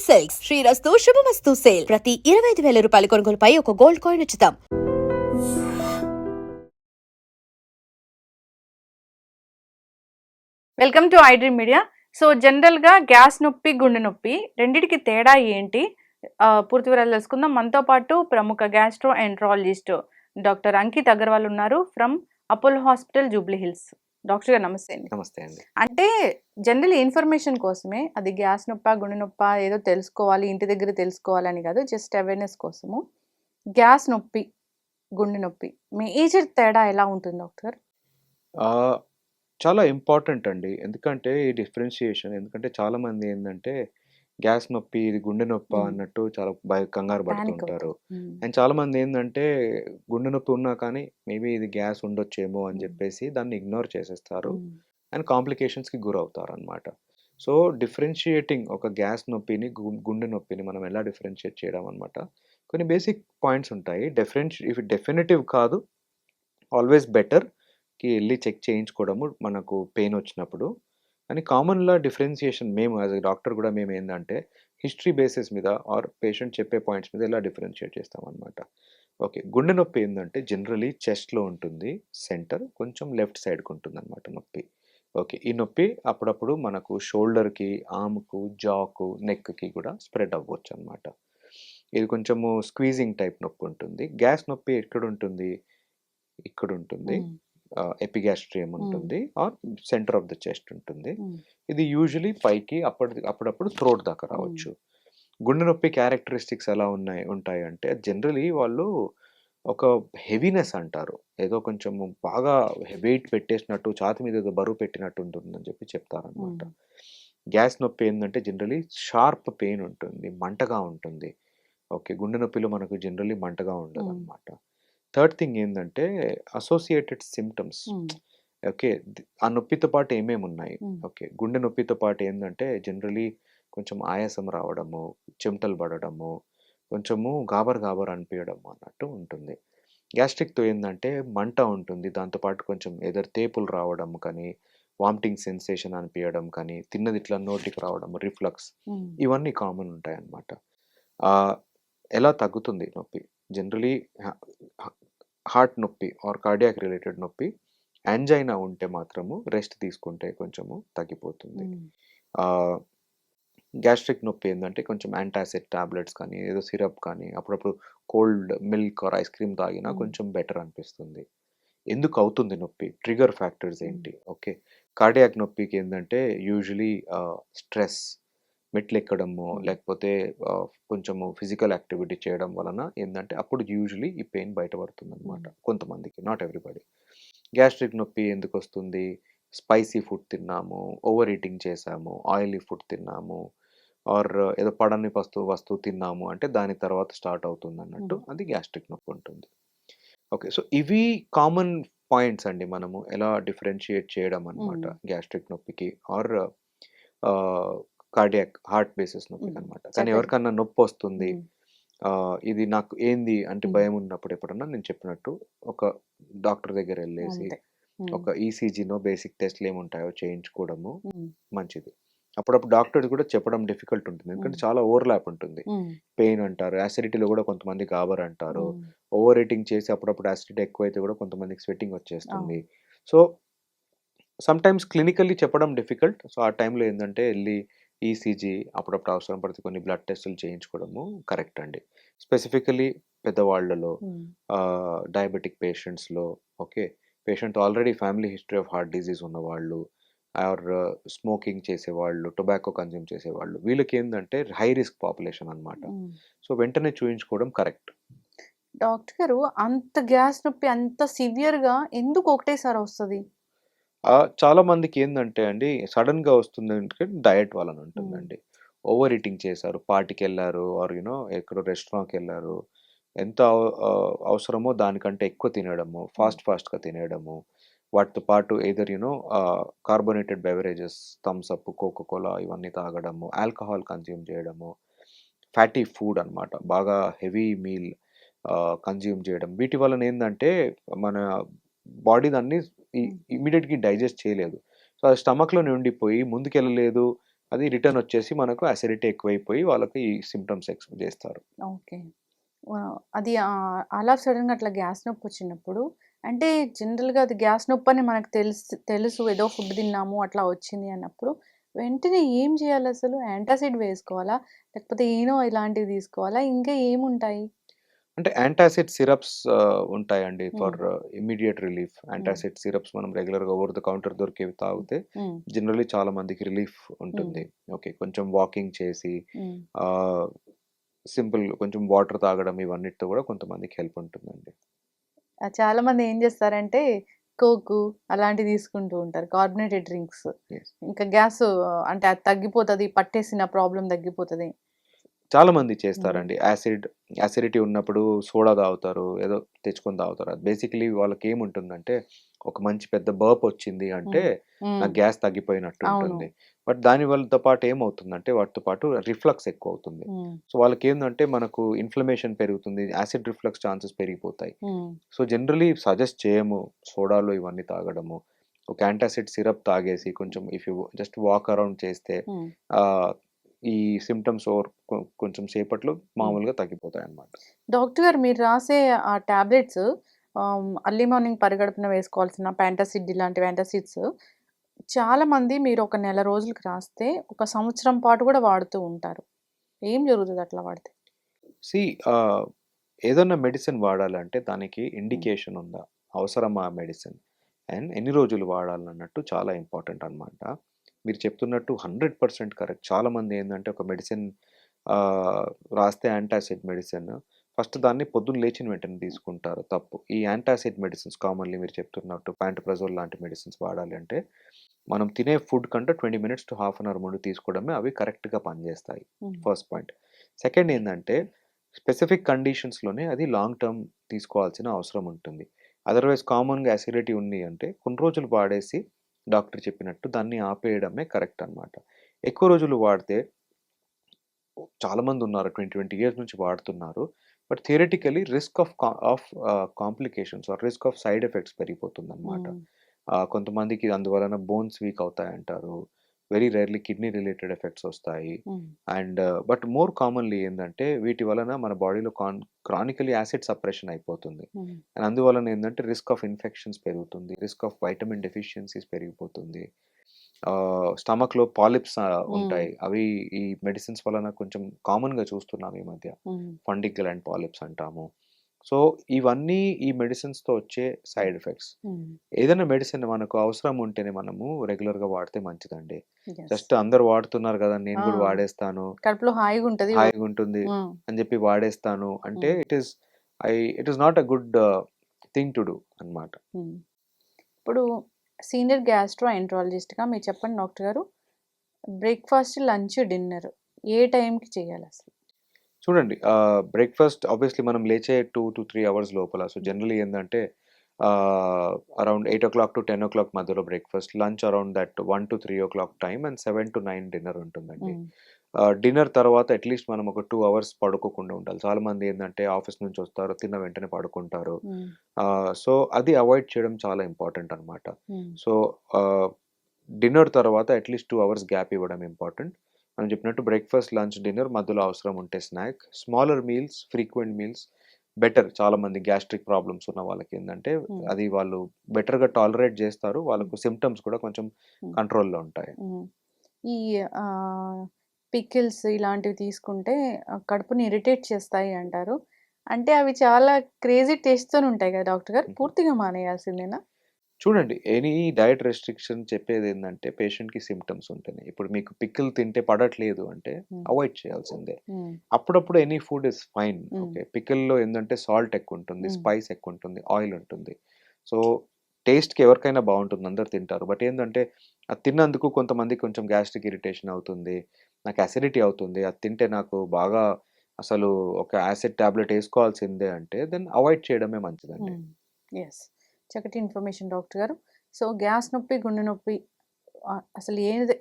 Silks శ్రీరస్తు శుభమస్తు sale ప్రతి 25,000 రూపాయల కొనుగోలుపై ఒక గోల్డ్ కాయిన్ ఉచితం. Welcome to iDream media. So జనరల్గా గ్యాస్ నొప్పి, గుండె నొప్పి రెండిటికి తేడా ఏంటి, పూర్తి వివరాలు తెలుసుకుందాం. మనతో పాటు ప్రముఖ gastroenterologist doctor Ankit Agarwal ఉన్నారు from Apollo hospital, Jubilee Hills. Doctor గారు నమస్తే అండి. నమస్తే అండి. అంటే జనరల్ ఇన్ఫర్మేషన్ కోసమే, అది గ్యాస్ నొప్ప, గుండె నొప్ప ఏదో తెలుసుకోవాలి, ఇంటి దగ్గర తెలుసుకోవాలని కాదు, జస్ట్ అవేర్నెస్ కోసము. గ్యాస్ నొప్పి, గుండె నొప్పి మేజర్ తేడా ఎలా ఉంటుంది డాక్టర్? చాలా ఇంపార్టెంట్ అండి. ఎందుకంటే ఈ డిఫరెన్షియేషన్, ఎందుకంటే చాలామంది ఏందంటే గ్యాస్ నొప్పి, ఇది గుండె నొప్పా అన్నట్టు చాలా కంగారు పడుతుంటారు. అండ్ చాలామంది ఏందంటే గుండె నొప్పి ఉన్నా కానీ మేబీ ఇది గ్యాస్ ఉండొచ్చేమో అని చెప్పేసి దాన్ని ఇగ్నోర్ చేసేస్తారు అండ్ కాంప్లికేషన్స్‌కి గురవుతారనమాట. సో, డిఫరెన్షియేటింగ్ ఒక గ్యాస్ నొప్పిని, గుండె నొప్పిని మనం ఎలా డిఫరెన్షియేట్ చేయడం అనమాట. కొన్ని బేసిక్ పాయింట్స్ ఉంటాయి. ఇఫ్ డెఫినిటివ్ కాదు, ఆల్వేస్ బెటర్‌కి ఎళ్లి చెక్ చేయించుకోవడము మనకు పెయిన్ వచ్చినప్పుడు. అని కామన్‌లా డిఫరెన్షియేషన్ మేము యాస్ ఎ డాక్టర్ కూడా మేమేందంటే హిస్టరీ బేసిస్ మీద ఆర్ పేషెంట్ చెప్పే పాయింట్స్ మీద ఇలా డిఫరెన్షియేట్ చేస్తామనమాట. ఓకే. గుండె నొప్పి ఏందంటే జనరల్లీ చెస్ట్‌లో ఉంటుంది. సెంటర్ కొంచెం లెఫ్ట్ సైడ్‌కి ఉంటుందనమాట నొప్పి. ఓకే. ఈ నొప్పి అప్పుడప్పుడు మనకు షోల్డర్‌కి, ఆర్మ్‌కు, జాకు, నెక్‌కి కూడా స్ప్రెడ్ అవ్వొచ్చనమాట. ఇది కొంచెము స్క్వీజింగ్ టైప్ నొప్పి ఉంటుంది. గ్యాస్ నొప్పి ఎక్కడుంటుంది? ఇక్కడుంటుంది. ఎపిగాస్ట్రియం ఉంటుంది or centre of the chest ఉంటుంది. ఇది యూజువల్లీ పైకి అప్పుడప్పుడు థ్రోట్ దాకా రావచ్చు. గుండె నొప్పి క్యారెక్టరిస్టిక్స్ ఎలా ఉంటాయి అంటే జనరలీ వాళ్ళు ఒక హెవీనెస్ అంటారు. ఏదో కొంచెం బాగా వెయిట్ పెట్టేసినట్టు, ఛాతీ మీద ఏదో బరువు పెట్టినట్టు ఉంటుందని చెప్పి చెప్తారనమాట. గ్యాస్ నొప్పి ఏందంటే జనరలీ షార్ప్ పెయిన్ ఉంటుంది, మంటగా ఉంటుంది. ఓకే. గుండె నొప్పిలో మనకు జనరల్లీ మంటగా ఉండదనమాట. థర్డ్ థింగ్ ఏందంటే అసోసియేటెడ్ సిమ్టమ్స్. ఓకే. ఆ నొప్పితో పాటు ఏమేమున్నాయి? ఓకే. గుండె నొప్పితో పాటు ఏందంటే జనరల్లీ కొంచెం ఆయాసం రావడము, చెమటలు పడడము, కొంచెము గాబర్ అనిపియడము అన్నట్టు ఉంటుంది. గ్యాస్ట్రిక్‌తో ఏందంటే మంట ఉంటుంది. దాంతో పాటు కొంచెం ఎదర్ తేపులు రావడం కానీ, వామిటింగ్ సెన్సేషన్ అనిపియడం కానీ, తిన్నది ఇట్లా నోటికి రావడం, రిఫ్లక్స్, ఇవన్నీ కామన్ ఉంటాయన్నమాట. ఎలా తగ్గుతుంది నొప్పి? జనరల్లీ హార్ట్ నొప్పి ఆర్ కార్డియాక్ రిలేటెడ్ నొప్పి, యాంజైనా ఉంటే మాత్రము రెస్ట్ తీసుకుంటే కొంచెము తగ్గిపోతుంది. గ్యాస్ట్రిక్ నొప్పి ఏందంటే కొంచెం యాంటాసిడ్ టాబ్లెట్స్ కానీ, ఏదో సిరప్ కానీ, అప్పుడప్పుడు cold milk R Is cream తాగినా కొంచెం బెటర్ అనిపిస్తుంది. ఎందుకు అవుతుంది నొప్పి? ట్రిగ్గర్ ఫ్యాక్టర్స్ ఏంటి? ఓకే. కార్డియాక్ నొప్పికి ఏందంటే యూజువల్లీ స్ట్రెస్, మెట్లెక్కడము, లేకపోతే కొంచెము ఫిజికల్ యాక్టివిటీ చేయడం వలన ఏందంటే అప్పుడు యూజువల్లీ ఈ పెయిన్ బయటపడుతుందనమాట కొంతమందికి, నాట్ ఎవ్రీబడీ. గ్యాస్ట్రిక్ నొప్పి ఎందుకొస్తుంది? స్పైసీ ఫుడ్ తిన్నాము, ఓవర్ ఈటింగ్ చేశాము, ఆయిలీ ఫుడ్ తిన్నాము, ఆర్ ఏదో పడని వస్తువు తిన్నాము అంటే దాని తర్వాత స్టార్ట్ అవుతుందన్నట్టు అది గ్యాస్ట్రిక్ నొప్పి ఉంటుంది. ఓకే. సో, ఇవి కామన్ పాయింట్స్ అండి మనము ఎలా డిఫరెన్షియేట్ చేయడం అనమాట గ్యాస్ట్రిక్ నొప్పికి ఆర్ కార్డియాక్ హార్ట్ బేసిస్ నొప్పికనమాట. కానీ ఎవరికన్నా నొప్పొస్తుంది, ఇది నాకు ఏంది అంటే భయం ఉన్నప్పుడు ఎప్పుడన్నా నేను చెప్పినట్టు ఒక డాక్టర్ దగ్గరెళ్ళేసి ఒక ఈసీజీనో బేసిక్ టెస్ట్‌లు ఏముంటాయో చేయించుకోవడము మంచిది. అప్పుడప్పుడు డాక్టర్స్ కూడా చెప్పడం డిఫికల్ట్ ఉంటుంది. ఎందుకంటే చాలా ఓవర్‌లాప్ ఉంటుంది. పెయిన్ అంటారు, యాసిడిటీలో కూడా కొంతమంది గాబర్ అంటారు. ఓవర్ ఈటింగ్ చేసి అప్పుడప్పుడు యాసిడిటీ ఎక్కువైతే కూడా కొంతమందికి స్వెట్టింగ్ వచ్చేస్తుంది. సో, సమ్‌టైమ్స్ క్లినికల్లీ చెప్పడం డిఫికల్ట్. సో, ఆ టైంలో ఏందంటే ఎళ్లి ఈసీజీ, అప్పుడప్పుడు అవసరం పడితే కొన్ని బ్లడ్ టెస్టులు చేయించుకోవడము కరెక్ట్ అండి. స్పెసిఫికల్లీ పెద్దవాళ్ళలో, డయాబెటిక్ పేషెంట్స్‌లో, okay. Patient already family history of heart disease ఉన్నవాళ్ళు ఆర్ స్మోకింగ్ చేసేవాళ్ళు, టొబాకో కన్జ్యూమ్ చేసేవాళ్ళు, వీళ్ళకేందంటే హై రిస్క్ పాపులేషన్ అనమాట. సో, వెంటనే చూయించుకోవడం కరెక్ట్. డాక్టర్ గారు, అంత గ్యాస్ నొప్పి అంత సివియర్‌గా ఎందుకు ఒకటేసారి వస్తది? చాలా మందికి ఏందంటే అండి సడెన్‌గా వస్తుందంటే డయట్ వలన ఉంటుందండి. ఓవర్ ఈటింగ్ చేశారు, పార్టీకెళ్లారు ఆర్ ఎక్కడో రెస్టారెంట్‌కెళ్లారు. ఎంత అవసరమో దానికంటే ఎక్కువ తినడము, ఫాస్ట్‌గా తినేయడము. వాటితో పాటు either carbonated beverages, Thums Up, Coca Cola ఇవన్నీ తాగడము, ఆల్కహాల్ కన్జ్యూమ్ చేయడము, ఫ్యాటీ ఫుడ్ అనమాట. బాగా హెవీ మీల్ కన్జ్యూమ్ చేయడం. వీటి వలన ఏందంటే మన బాడీ దాన్ని ఇమ్మీడియేట్‌గా డైజెస్ట్ చేయలేదు. సో, అది స్టమక్‌లోనే ఉండిపోయి ముందుకెళ్ళలేదు. అది రిటర్న్ వచ్చేసి మనకు అసిడిటీ ఎక్కువైపోయి వాళ్ళకి ఈ సిమ్టమ్స్ ఎక్స్‌ప్లెయిన్ చేస్తారు. ఓకే. అది ఆల్ ఆఫ్ సడెన్‌గా అట్లా గ్యాస్ నొప్పి వచ్చినప్పుడు అంటే జనరల్‌గా అది గ్యాస్ నొప్పని మనకు తెలుసు ఏదో ఫుడ్ తిన్నాము అట్లా వచ్చింది అన్నప్పుడు వెంటనే ఏం చేయాలసలు? యాంటాసిడ్ వేసుకోవాలా? లేకపోతే ఈనో ఇలాంటివి తీసుకోవాలా? ఇంకా ఏముంటాయి? అంటే యాంటాసిడ్ సిరప్స్ ఉంటాయండి హ్మ్. For immediate relief. హ్మ్. యాంటాసిడ్ సిరప్స్ మనం రెగ్యులర్‌గా ఓవర్ ద కౌంటర్ దొరికేవి తాగితే హ్మ్. జనరల్లీ చాలా మందికి రిలీఫ్ హ్మ్. ఉంటుంది. ఓకే. కొంచెం వాకింగ్ చేసి హ్మ్. ఆహ్, సింపుల్ కొంచెం వాటర్ తాగడం ఇవన్నిటితో కూడా కొంతమందికి హెల్ప్ ఉంటుందండి. చాలామంది ఏం చేస్తారంటే కోకు అలాంటివి తీసుకుంటూ ఉంటారు. Carbonated drinks. యెస్. ఇంకా గ్యాసు అంటే అది తగ్గిపోతది. పట్టేసిన ప్రాబ్లమ్ తగ్గిపోతది. చాలా మంది హ్మ్. చేస్తారండి. యాసిడిటీ ఉన్నప్పుడు సోడా తాగుతారు. ఏదో తెచ్చుకొని తాగుతారు. అది బేసికల్లీ వాళ్ళకేముంటుందంటే, ఒక మంచి పెద్ద బర్ప్ వచ్చింది అంటే, హ్మ్. హ్మ్. నాకు గ్యాస్ తగ్గిపోయినట్టు అవును. ఉంటుంది. బట్ దాని వల్లతో పాటు ఏమవుతుందంటే, వాటితో పాటు రిఫ్లక్స్ ఎక్కువవుతుంది. హ్మ్. సో, వాళ్ళకేందంటే మనకు ఇన్‌ఫ్లమేషన్ పెరుగుతుంది. యాసిడ్ రిఫ్లక్స్ ఛాన్సెస్ పెరిగిపోతాయి. హ్మ్. సో, జనరల్లీ సజెస్ట్ చేయము సోడాలు ఇవన్నీ తాగడము. ఒక యాంటాసిడ్ సిరప్ తాగేసి కొంచెం if you just walk around చేస్తే హ్మ్. ఆహ్, ఈ సింప్టమ్స్ కొంచెం సేపట్లో హ్మ్. మామూలుగా తగ్గిపోతాయన్నమాట. డాక్టర్ గారు మీరు రాసే ఆ టాబ్లెట్స్ అర్లీ మార్నింగ్ పరిగడుపున వేసుకోవాల్సిన ప్యాంటాసిడ్ ఇలాంటి యాంటాసిడ్స్ చాలామంది మీరు ఒక నెల రోజులకి రాస్తే, ఒక సంవత్సరం పాటు కూడా వాడుతూ ఉంటారు. ఏం జరుగుతది అట్లా వాడితే? సీ ఆహ్, ఏదన్నా మెడిసిన్ వాడాలంటే దానికి హ్మ్. ఇండికేషన్ ఉందా? అవసరమా ఆ మెడిసిన్? అండ్ ఎన్ని రోజులు వాడాలన్నట్టు చాలా ఇంపార్టెంట్ అనమాట. మీరు చెప్తున్నట్టు 100% కరెక్ట్. చాలామంది ఏందంటే ఒక మెడిసిన్ ఆహ్, రాస్తే యాంటాసిడ్ మెడిసిన్ ఫస్ట్ దాన్ని పొద్దున్న లేచిన వెంటనే తీసుకుంటారు తప్పు. ఈ యాంటాసిడ్ మెడిసిన్స్ కామన్‌లీ మీరు చెప్తున్నట్టు పాంటప్రజోల్ లాంటి మెడిసిన్స్ వాడాలి అంటే, మనం తినే ఫుడ్ కంటే 20 minutes to half an hour ముందు తీసుకోవడమే అవి కరెక్ట్‌గా పనిజేస్తాయి. హ్మ్. First point. సెకండ్ ఏందంటే స్పెసిఫిక్ కండిషన్స్‌లోనే అది లాంగ్ టర్మ్ తీసుకోవాల్సిన అవసరం ఉంటుంది. అదర్‌వైజ్ కామన్‌గా అసిడిటీ ఉంది అంటే కొన్ని రోజులు వాడేసి డాక్టర్ చెప్పినట్టు దాన్ని ఆపేయడమే కరెక్ట్ అన్నమాట. ఎక్కువ రోజులు వాడితే చాలామందున్నారు 20 ఇయర్స్ నుంచి వాడుతున్నారు. But theoretically risk complications or risk of side effects పెరిగిపోతుందన్నమాట. హ్మ్. కొంతమందికి అందువలన బోన్స్ వీక్ అవుతాయంటారు. Very rarely kidney related effects ఒస్తాయి. Hmm. And but more commonly ఏందంటే వీటి వలన మన బాడీలో క్రానికల్లీ యాసిడ్ సప్రెషన్ అయిపోతుంది. హ్మ్. అండ్ అందువలన ఏందంటే రిస్క్ ఆఫ్ ఇన్ఫెక్షన్స్ పెరుగుతుంది. రిస్క్ ఆఫ్ వైటమిన్ డెఫిషియన్సీస్ పెరిగిపోతుంది. స్టమక్‌లో పాలిప్స్ హ్మ్. ఉంటాయి. అవి ఈ మెడిసిన్స్ వలన కొంచెం కామన్‌గా చూస్తున్నాం ఈ మధ్య. హ్మ్. ఫండిక్ గ్లాండ్ పాలిప్స్ అంటాము. సో, ఇవన్నీ ఈ మెడిసిన్స్‌తో వచ్చే సైడ్ ఎఫెక్ట్స్. హ్మ్. ఏదైనా మెడిసిన్ మనకు అవసరం ఉంటేనే మనము రెగ్యులర్‌గా వాడితే మంచిదండి. యెస్. జస్ట్ అందరూ వాడుతున్నారు గదా! నేను ఆ! గూడా వాడేస్తాను. కడుపులో హాయిగుంటది. హాయిగుంటుంది హ్మ్. అని జెప్పి వాడేస్తాను అంటే హ్మ్. It is not a good thing to do అన్నమాట. హ్మ్. ఇప్పుడు సీనియర్ గ్యాస్ట్రో ఎంట్రాలజిస్ట్‌గా మీరు చెప్పండి డాక్టర్ గారు. బ్రేక్‌ఫాస్ట్, లంచ్, డిన్నర్ ఏ టైంకి చేయాలసలు? చూడండి బ్రేక్‌ఫాస్ట్ ఆబ్వియస్‌లీ మనం లేచే 2-3 అవర్స్ లోపల. సో, హ్మ్. జనరల్లీ ఏందంటే ఆహ్, అరౌండ్ 8:00-10:00 మధ్యలో breakfast. Lunch around that 1-3 time and 7-9 dinner ఉంటుందండి. హ్మ్. డిన్నర్ తర్వాత అట్‌లీస్ట్ మనం ఒక 2 అవర్స్ పడుకోకుండా ఉండాలి. చాలామంది ఏందంటే ఆఫీస్ నుంచి వస్తారు, తిన్న వెంటనే పడుకుంటారు. హ్మ్. సో, అది అవాయిడ్ చేయడం చాలా ఇంపార్టెంట్ అనమాట. హ్మ్. సో, ఆహ్, డిన్నర్ తర్వాత అట్‌లీస్ట్ 2 అవర్స్ గ్యాప్ ఇవ్వడం ఇంపార్టెంట్. మనం చెప్పినట్టు బ్రేక్‌ఫాస్ట్, లంచ్, డిన్నర్ మధ్యలో అవసరం ఉంటే snack. Smaller meals, frequent meals better. చాలామంది గ్యాస్ట్రిక్ ప్రాబ్లమ్స్ ఉన్న వాళ్ళకేందంటే, హ్మ్. అది వాళ్ళు బెటర్‌గా టాలరేట్ జేస్తారు. హ్మ్. వాళ్ళకు సింప్టమ్స్ కూడా కొంచెం హ్మ్. కంట్రోల్‌లో ఉంటాయి. హ్మ్. ఈ ఆహ్, పికిల్స్ ఇలాంటివి తీసుకుంటే కడుపుని ఇరిటేట్ చేస్తాయి అంటారు. అంటే అవి చాలా క్రేజీ టేస్ట్‌తోనుంటాయి కదా డాక్టర్ గారు. హుహు. పూర్తిగా మానేయాల్సిందేనా? చూడండి. ఎనీ డైట్ రెస్ట్రిక్షన్ చెప్పేదేందంటే పేషెంట్‌కి సింప్టమ్స్ ఉంటేనే. ఇప్పుడు మీకు పికిల్ తింటే పడట్లేదు అంటే హ్మ్. అవాయిడ్ చేయాల్సిందే. హ్మ్. అప్పుడప్పుడు ఎనీ ఫుడ్ ఇస్ ఫైన్. హ్మ్. ఓకే. పికిల్‌లో ఏందంటే సాల్ట్ ఎక్కువుంటుంది, హ్మ్. స్పైస్ ఎక్కువుంటుంది, ఆయిల్ ఉంటుంది. సో, టేస్ట్‌కి ఎవరికైనా బావుంటుంది. అందరూ తింటారు. బట్ ఏందంటే అది తిన్నందుకు కొంతమందికి కొంచెం గ్యాస్ట్రిక్ ఇరిటేషన్ అవుతుంది. నాకు అసిడిటీ అవుతుంది. అది తింటే నాకు బాగా అసలు ఒక యాసిడ్ టాబ్లెట్ ఏసుకోవాల్సిందే అంటే దెన్ అవాయిడ్ చేయడమే మంచిదండి. హ్మ్. యెస్. చక్కటి ఇన్ఫర్మేషన్ డాక్టర్ గారు. సో, గ్యాస్ నొప్పి, గుండె నొప్పి అసలు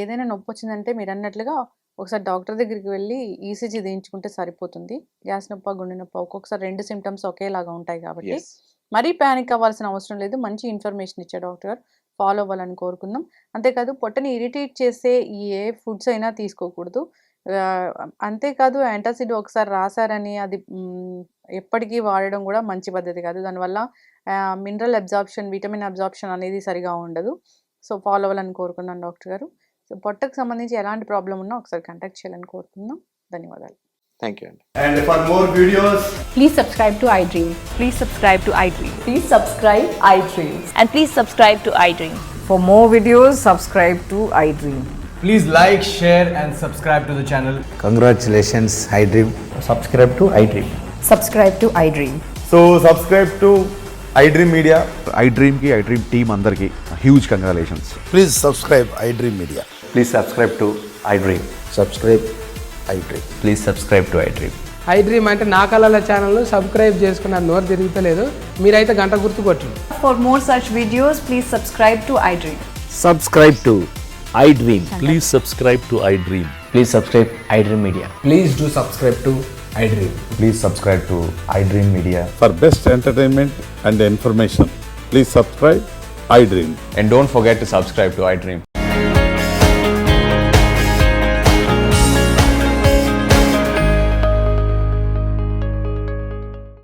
ఏదైనా నొప్పొచ్చిందంటే మీరన్నట్లుగా ఒకసారి డాక్టర్ దగ్గరికి వెళ్లి ఈసీజీ తీయించుకుంటే సరిపోతుంది. గ్యాస్ నొప్పా, గుండె నొప్పా ఒక్కొక్కసారి 2 సింప్టమ్స్ ఒకేలాగా ఉంటాయి కాబట్టి, యెస్. మరీ పానిక్ అవ్వాల్సిన అవసరం లేదు. మంచి ఇన్ఫర్మేషన్ ఇచ్చారు డాక్టర్ గారు. ఫాలో అవ్వాలని కోరుకుందాం. అంతేకాదు పొట్టని ఇరిటేట్ చేసే ఏ ఫుడ్స్ అయినా తీసుకోకూడదు. అంతేకాదు యాంటాసిడ్ ఒకసారి రాసారని అది ఎప్పటికీ వాడడం కూడా మంచి పద్ధతి కాదు. దానివల్ల మినరల్ అబ్జార్ప్షన్, విటమిన్ అబ్జార్ప్షన్ అనేది సరిగా ఉండదు. సో ఫాలో అవ్వాలని కోరుకున్నాను డాక్టర్ గారు. సో పొట్టకు సంబంధించి ఎలాంటి ప్రాబ్లం ఉన్నా ఒకసారి కాంటాక్ట్ చేయాలని కోరుకుందాం. ధన్యవాదాలు. థ్యాంక్ యూ అండి. And for more videos, Please subscribe to iDream. Please subscribe to iDream. Please subscribe iDream. And please subscribe to iDream. For more videos, subscribe to iDream. please like, share, and subscribe to the channel. Congratulations, iDream. Subscribe to iDream. Subscribe to iDream. So subscribe to iDream Media. iDream ki iDream team andarki huge congratulations. Please subscribe iDream Media. Please subscribe to iDream. Subscribe iDream. Please subscribe to iDream. iDream అంటే నా కళల ఛానల్ను subscribe చేసుకున్న నోరు తిరుగుతలేదు. మీరైతే గంట గుర్తు కొట్టండి. For more such videos, please subscribe to iDream. Subscribe to iDream. Please subscribe to iDream. Please subscribe iDream Media. Please do subscribe to iDream. Please subscribe to iDream Media. For best entertainment and information, please subscribe iDream. And don't forget to subscribe to iDream.